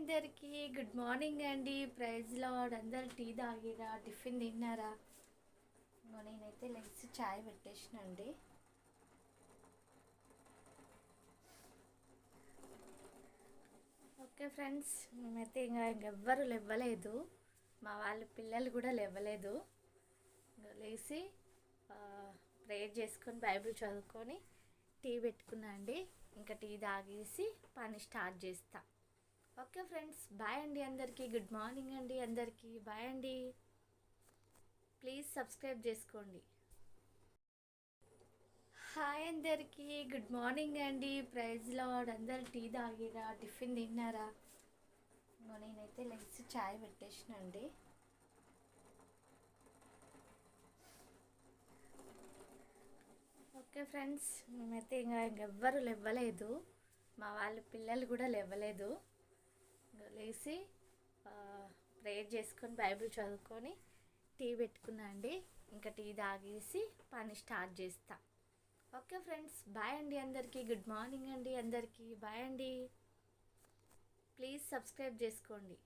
అందరికీ good morning అండి. Praise Lord. అందరు టీ తాగిరా, టిఫిన్ తిన్నారా? నేనైతే లేచి చాయ్ పెట్టేసినండి. ఓకే ఫ్రెండ్స్, మేమైతే ఇంకెవ్వరు లేవ్వలేదు, మా వాళ్ళ పిల్లలు కూడా లేవ్వలేదు. లేచి ప్రేయర్ చేసుకొని బైబిల్ చదువుకొని టీ పెట్టుకున్నా అండి. ఇంకా టీ తాగేసి పని స్టార్ట్ చేస్తా. ఓకే ఫ్రెండ్స్, బాయ్ అండి. అందరికీ గుడ్ మార్నింగ్ అండి. అందరికీ బాయ్ అండి. ప్లీజ్ సబ్స్క్రైబ్ చేసుకోండి. హాయ్ అందరికీ గుడ్ మార్నింగ్ అండి. Praise Lord. అందరు టీ తాగిరా, టిఫిన్ తిన్నారా? నేనైతే లేచి చాయ్ పెట్టేసినండి. ఓకే ఫ్రెండ్స్, మేమైతే ఇంకెవ్వరు లేవ్వలేదు, మా వాళ్ళ పిల్లలు కూడా లేవ్వలేదు. లేచి ప్రేయర్ చేసుకొని బైబిల్ చదువుకొని టీ పెట్టుకున్నా అండి. ఇంకా టీ తాగేసి పని స్టార్ట్ చేస్తా. ఓకే ఫ్రెండ్స్, బాయ్ అండి. అందరికీ గుడ్ మార్నింగ్ అండి. అందరికీ బాయ్ అండి. ప్లీజ్ సబ్స్క్రైబ్ చేసుకోండి.